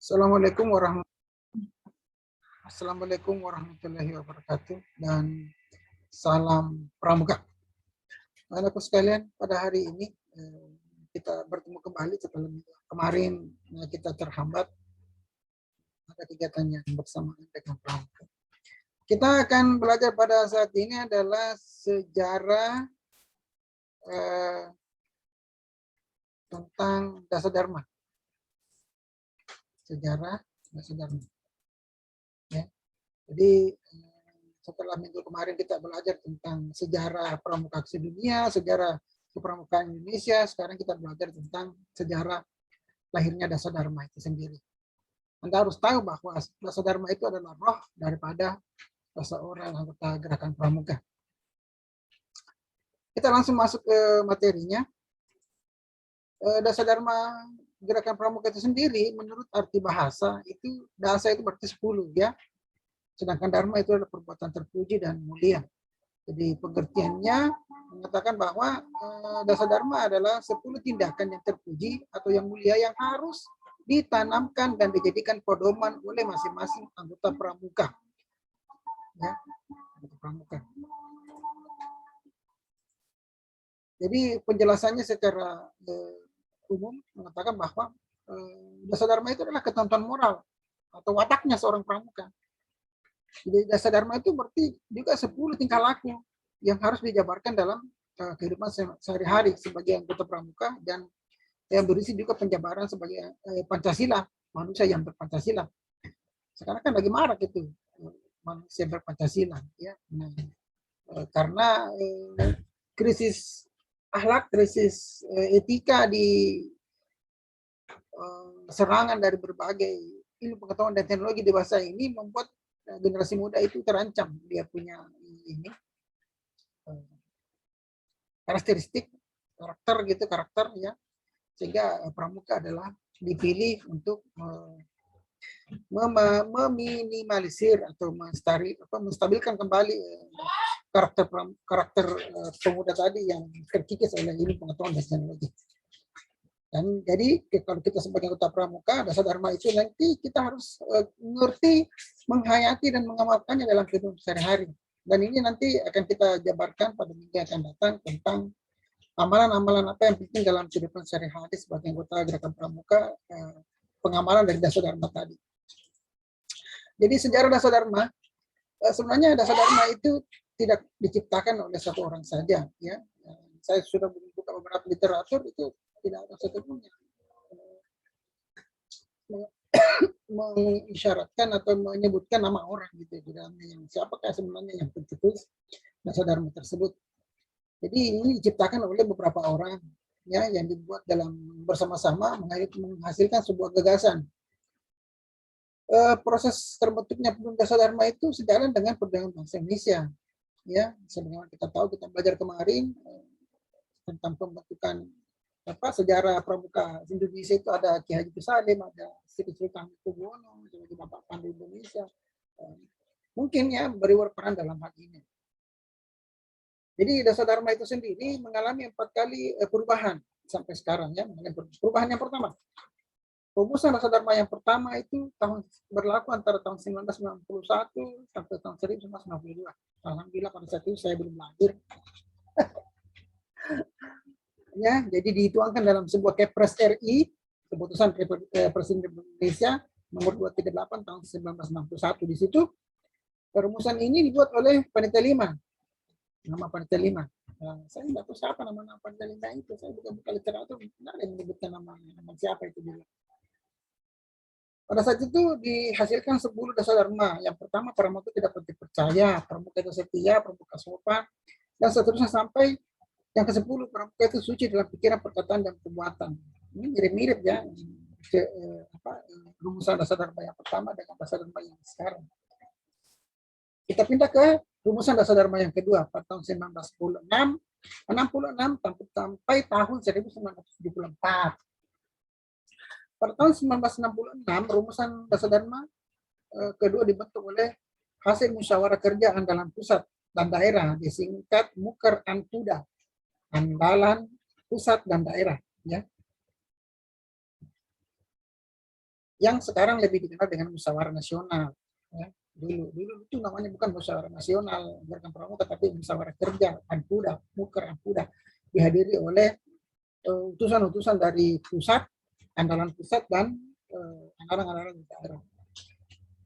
Assalamualaikum warahmatullahi wabarakatuh dan salam pramuka. Anak-anak sekalian, pada hari ini kita bertemu kembali setelah kemarin kita terhambat ada kegiatan yang bersamaan dengan pramuka. Kita akan belajar pada saat ini adalah sejarah tentang Dasa Dharma. Sejarah Dasa Dharma. Ya. Jadi setelah minggu kemarin kita belajar tentang sejarah pramuka dunia, sejarah kepramukaan Indonesia, sekarang kita belajar tentang sejarah lahirnya Dasa Dharma itu sendiri. Anda harus tahu bahwa Dasa Dharma itu adalah roh daripada seorang anggota gerakan pramuka. Kita langsung masuk ke materinya. Dasa Dharma gerakan pramuka itu sendiri, menurut arti bahasa, itu dasa itu berarti 10 ya. Sedangkan dharma itu adalah perbuatan terpuji dan mulia. Jadi pengertiannya mengatakan bahwa dasa dharma adalah 10 tindakan yang terpuji atau yang mulia yang harus ditanamkan dan dijadikan pedoman oleh masing-masing anggota pramuka. Ya, anggota pramuka. Jadi penjelasannya secara umum mengatakan bahwa dasa dharma itu adalah ketentuan moral atau wataknya seorang pramuka. Jadi dasa dharma itu berarti juga 10 tingkah laku yang harus dijabarkan dalam kehidupan sehari-hari sebagai anggota pramuka dan yang berisi juga penjabaran sebagai Pancasila, manusia yang berpancasila. Sekarang kan lagi marak itu manusia berpancasila, ya. Nah, karena krisis akhlak, krisis etika di serangan dari berbagai ilmu pengetahuan dan teknologi dewasa ini membuat generasi muda itu terancam. Dia punya ini karakteristik karakter ya, sehingga pramuka adalah dipilih untuk meminimalisir atau menstabilkan kembali karakter pemuda tadi yang terkikis oleh ilmu pengetahuan dan teknologi. Dan jadi kalau kita sebagai anggota pramuka, dasa dharma itu nanti kita harus mengerti, menghayati dan mengamalkannya dalam kehidupan sehari-hari. Dan ini nanti akan kita jabarkan pada minggu yang akan datang tentang amalan-amalan apa yang penting dalam kehidupan sehari-hari sebagai anggota gerakan pramuka, pengamalan dari dasa dharma tadi. Jadi sejarah dasa dharma, sebenarnya dasa dharma itu tidak diciptakan oleh satu orang saja. Ya, saya sudah membuka beberapa literatur itu tidak ada satupun yang mengisyaratkan atau menyebutkan nama orang gitu di dalamnya, yang siapakah sebenarnya yang pencetus dasa dharma tersebut. Jadi ini diciptakan oleh beberapa orang ya, yang dibuat dalam bersama-sama menghasilkan sebuah gagasan. Proses terbentuknya dasa dharma itu sejalan dengan perjuangan bangsa Indonesia. Ya, sebagaimana kita tahu, kita belajar kemarin tentang pembentukan sejarah pramuka Indonesia itu ada Ki Haji Salim, ada Sri Sultan Hamengkubuwono, sebagai Bapak Pandu Indonesia. Mungkin ya berperan dalam hal ini. Jadi dasa dharma itu sendiri mengalami 4 kali perubahan sampai sekarang ya. Perubahan yang pertama, rumusan dasa dharma yang pertama itu berlaku antara tahun 1991 sampai tahun 1992. Alhamdulillah pada saat itu saya belum lahir. Ya, jadi dituangkan dalam sebuah Kepres RI, keputusan Presiden Indonesia nomor 238 tahun 1961. Di situ rumusan ini dibuat oleh Panitia 5. Nama Panitia 5. Nah, saya tidak tahu siapa nama Panitia 5 itu. Saya buka literatur, tidak ada yang menyebutkan nama siapa itu juga. Pada saat itu dihasilkan 10 dasa dharma. Yang pertama, pramuka tidak penting percaya, pramuka itu setia, pramuka sopan, dan seterusnya sampai yang ke-10, pramuka itu suci dalam pikiran, perkataan, dan perbuatan. Ini mirip-mirip ya, rumusan dasa dharma yang pertama dengan dasa dharma yang sekarang. Kita pindah ke rumusan dasa dharma yang kedua pada tahun 1966 sampai tahun 1974. Pada tahun 1966, rumusan dasa dharma kedua dibentuk oleh hasil musyawarah kerja andalan pusat dan daerah, disingkat Muker Antuda, andalan pusat dan daerah. Ya. yang sekarang lebih dikenal dengan musyawarah nasional. Ya. Dulu itu namanya bukan musyawarah nasional gerakan pramuka, tapi musyawarah kerja Anpuda, Muker Anpuda, dihadiri oleh utusan-utusan dari pusat, andalan pusat dan andalan-andalan daerah.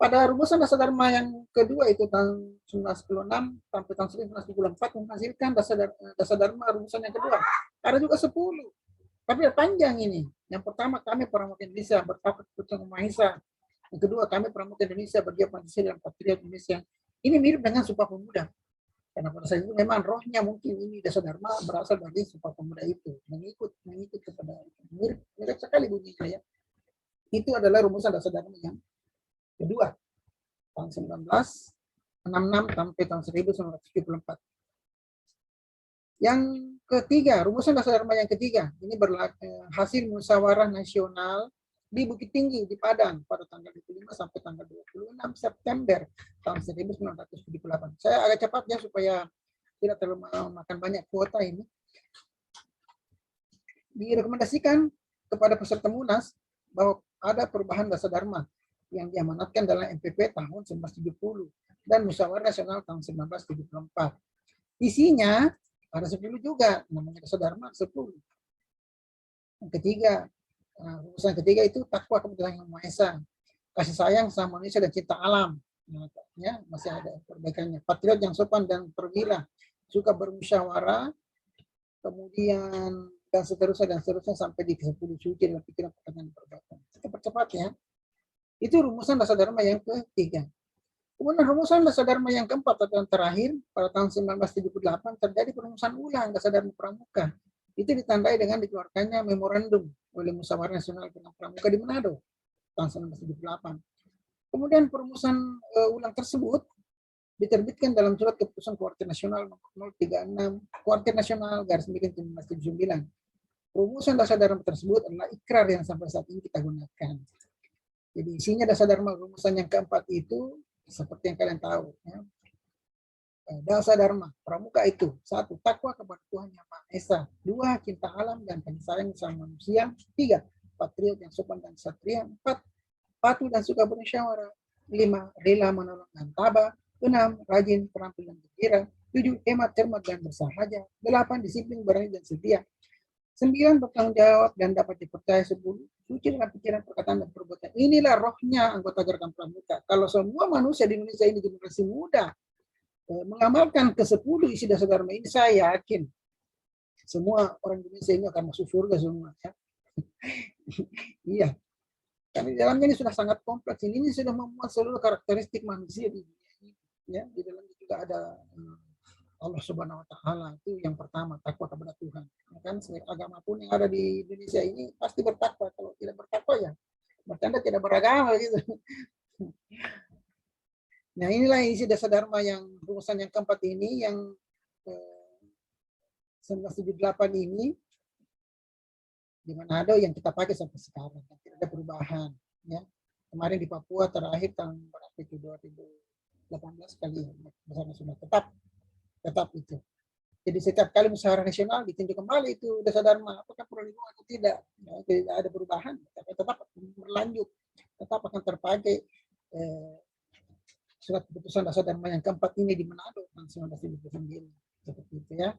Pada rumusan dasar dharma yang kedua itu tahun 1996 sampai tahun 1974 menghasilkan dasar dharma rumusan yang kedua. Ada juga 10, tapi panjang ini. Yang pertama, kami Pramuka Indonesia bertakwa kepada Maha Esa. Yang kedua, kami Pramuka Indonesia berdiam Pancasila dan Patriot Indonesia. Ini mirip dengan Sumpah Pemuda. Karena pada saat itu memang rohnya mungkin ini dasar dharma berasal dari Sumpah Pemuda itu, mengikut kepada mirip sekali bunyinya ya. Itu adalah rumusan dasar dharma yang kedua tahun 1966 sampai tahun 1974. Yang ketiga, rumusan dasar dharma yang ketiga ini hasil musyawarah nasional di Bukit Tinggi di Padang pada tanggal 25 sampai tanggal 26 September tahun 1978. Saya agak cepat ya supaya tidak terlalu makan banyak kuota ini. Direkomendasikan kepada peserta Munas bahwa ada perubahan dasar dharma yang diamanatkan dalam MPP tahun 1970 dan Musyawarah Nasional tahun 1974. Isinya ada 10 juga, namanya dasar dharma 10. Yang ketiga, rumusan ketiga itu takwa kepada Yang Maha Esa, kasih sayang sama manusia dan cinta alam. Ya, masih ada perbaikannya. Patriot yang sopan dan perwira, suka bermusyawarah, kemudian dan seterusnya sampai di 10 suci dalam pikiran, perkataan, dan perbuatan. Kita percepat ya. Itu rumusan dasar dharma yang ketiga. Kemudian rumusan dasar dharma yang keempat atau yang terakhir pada tahun 1978 terjadi perumusan ulang dasar dharma pramuka. Itu ditandai dengan dikeluarkannya memorandum oleh Musyawarah Nasional tentang Pramuka di Manado tahun 1978. Kemudian perumusan ulang tersebut diterbitkan dalam surat keputusan Kuartir Nasional nomor 036 Kuartir Nasional /1979. Rumusan dasar dharma tersebut adalah ikrar yang sampai saat ini kita gunakan. Jadi isinya dasar dharma rumusan yang keempat itu seperti yang kalian tahu. Ya. Dasar dharma pramuka itu: 1. Takwa kepada Tuhan Yang Maha Esa. 2. Cinta alam dan kasih sayang sama manusia. 3. Patriot yang sopan dan satria. 4. Patuh dan suka bermusyawarah. 5. Rela menolong dan tabah. 6. Rajin, terampil dan gembira. 7. Hemat, cermat dan bersahaja. 8. Disiplin, berani dan setia. 9. Bertanggung jawab dan dapat dipercaya. 10. Suci dalam pikiran, perkataan, dan perbuatan. Inilah rohnya anggota gerakan pramuka. Kalau semua manusia di Indonesia ini generasi muda mengamalkan ke-10 isi dasar dharma ini, saya yakin semua orang Indonesia ini akan masuk surga semua. Ya. Iya. Karena di dalamnya ini sudah sangat kompleks. Ini sudah memuat seluruh karakteristik manusia di dunia ini. Ya, di dalamnya juga ada Allah Subhanahu Wa Taala, itu yang pertama, takwa kepada Tuhan. Kan agama pun yang ada di Indonesia ini pasti bertakwa. Kalau tidak bertakwa ya berarti Anda tidak beragama gitu. Nah, inilah isi dasar dharma yang rumusan yang keempat ini, yang 1978 ini di Manado yang kita pakai sampai sekarang, tidak ada perubahan. Ya. Kemarin di Papua terakhir tahun berapa itu, 2018 kali ya, bersama sudah tetap itu. Jadi setiap kali musyawarah nasional ditinjau kembali itu dasar dharma, apakah perlu diubah atau tidak. Ya, tidak ada perubahan, tapi tetap berlanjut, tetap akan terpakai surat keputusan dasar dharma yang keempat ini di Manado tahun 1979. Seperti itu ya.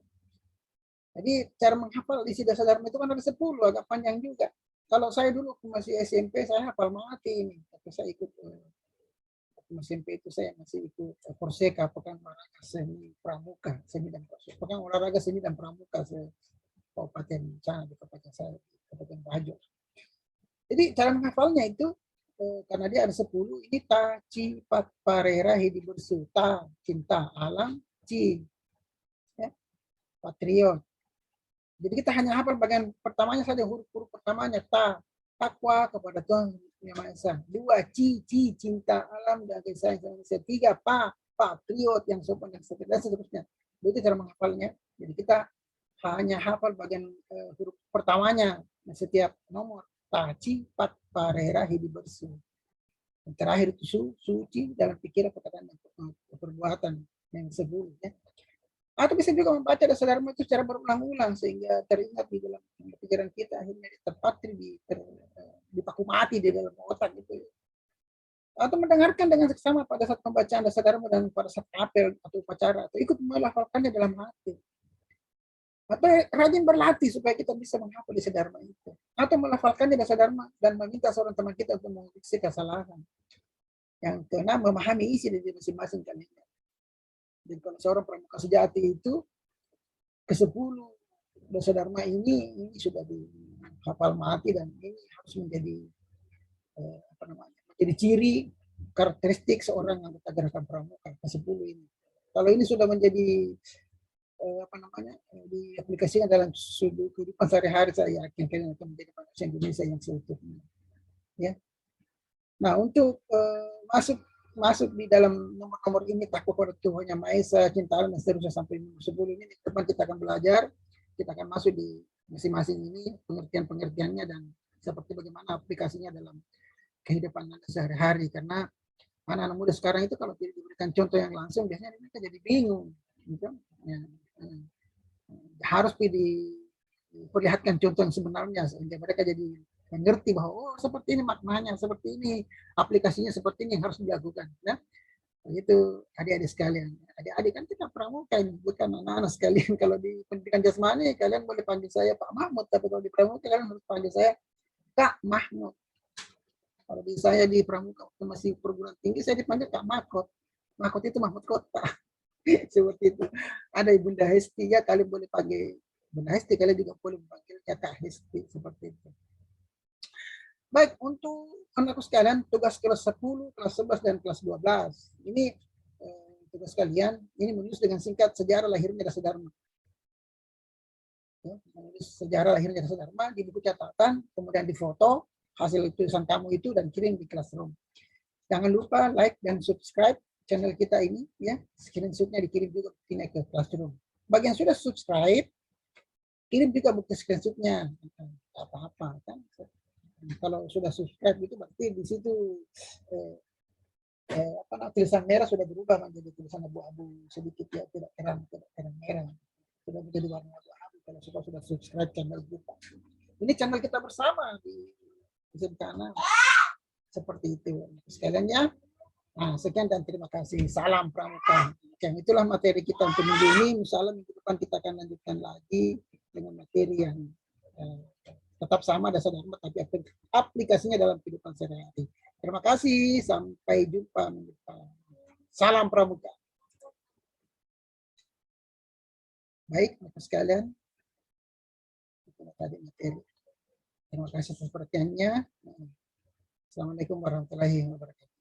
Jadi cara menghafal isi dasar dharma itu kan ada 10, agak panjang juga. Kalau saya dulu masih SMP, saya hafal mati ini. Tapi saya ikut SMP itu saya masih ikut Forseka, Pekan Olahraga Seni Pramuka, Seni dan Pekan Olahraga Seni dan Pramuka Kabupaten Cana di Kabupaten saya, Kabupaten Bajo. Jadi cara menghafalnya itu karena dia ada 10, ini ta, ci, pat, parera, hidup bersih, ta, cinta alam, ci, ya, patriot. Jadi kita hanya hafal bagian pertamanya saja, huruf pertamanya ta, takwa kepada Tuhan Yang Maha Esa. 2, ci, cinta alam dan kasih sayang. 3, patriot yang sopan dan setia, dan seterusnya. Itu cara menghafalnya. Jadi kita hanya hafal bagian huruf pertamanya setiap nomor. Ta, ci, pat, parera, hidup bersih. Yang terakhir itu suci dalam pikiran, perkataan, dan perbuatan yang 10. Ya. Atau bisa juga membaca dasar dharma itu secara berulang-ulang sehingga teringat di dalam pikiran kita, akhirnya terpatri dipaku mati di dalam otak itu atau mendengarkan dengan seksama pada saat pembacaan dasar dharma dan pada saat apel atau upacara, atau ikut melafalkannya dalam hati. Atau rajin berlatih supaya kita bisa menghafal dasar dharma itu. Atau melafalkannya dasar dharma dan meminta seorang teman kita untuk mengoreksi kesalahan. Yang keenam, memahami isi dari masing-masing kalimat. Dan kalau seorang pramuka sejati itu, ke-10 dasar dharma ini sudah dihafal mati, dan ini harus menjadi menjadi ciri karakteristik seorang anggota gerakan pramuka ke-10 ini. Kalau ini sudah menjadi diaplikasikan dalam sudut kehidupan sehari-hari, saya yakin kalian akan menjadi manusia Indonesia yang seutuhnya. Ya. Nah, untuk masuk di dalam nomor-nomor ini, takut pada Tuhan Yang Maha Esa, cinta Allah, dan seterusnya sampai nomor 10 ini, depan kita akan belajar, kita akan masuk di masing-masing ini, pengertian-pengertiannya, dan seperti bagaimana aplikasinya dalam kehidupan sehari-hari. Karena anak-anak muda sekarang itu kalau tidak diberikan contoh yang langsung, biasanya mereka jadi bingung. Gitu? Ya, harus diperlihatkan contoh yang sebenarnya, sehingga mereka jadi mengerti bahwa oh seperti ini maknanya, seperti ini aplikasinya, seperti ini yang harus dilakukan. Ya. Itu adik-adik sekalian. Adik-adik kan kita pramuka, bukan anak-anak sekalian. Kalau di pendidikan jasmani kalian boleh panggil saya Pak Mahmud, tapi kalau di pramuka kalian harus panggil saya Kak Mahmud. Kalau di saya di pramuka waktu masih perguruan tinggi, saya dipanggil Kak Mahkot. Mahkot itu Mahmud Kota. Seperti itu. Ada Ibunda Hesti, ya kalian boleh panggil Bunda Hesti, kalian juga boleh panggil Kak Hesti, seperti itu. Baik, untuk anakku sekalian, tugas kelas 10, kelas 11, dan kelas 12. Ini tugas kalian, ini menulis dengan singkat sejarah lahirnya dasar dharma. Ya, menulis sejarah lahirnya dasar dharma di buku catatan, kemudian difoto hasil tulisan kamu itu dan kirim di classroom. Jangan lupa like dan subscribe channel kita ini, ya. Screenshotnya dikirim juga ke classroom. Bagi yang sudah subscribe, kirim juga bukti screenshotnya. Apa-apa kan? Kalau sudah subscribe itu berarti di situ tulisan merah sudah berubah menjadi tulisan abu-abu sedikit, ya, tidak terang merah, sudah menjadi warna abu-abu kalau sudah subscribe channel kita. Ini channel kita bersama di sana, seperti itu sekalian, ya. Nah, sekian dan terima kasih. Salam pramuka. Yang itulah materi kita untuk minggu ini. Insyaallah minggu depan kita akan lanjutkan lagi dengan materi yang tetap sama dasar dharma, tapi aplikasinya dalam kehidupan sehari-hari. Terima kasih, sampai jumpa minggu depan. Salam pramuka. Baik, Bapak sekalian, tadi materi. Terima kasih atas perhatiannya. Assalamualaikum warahmatullahi wabarakatuh.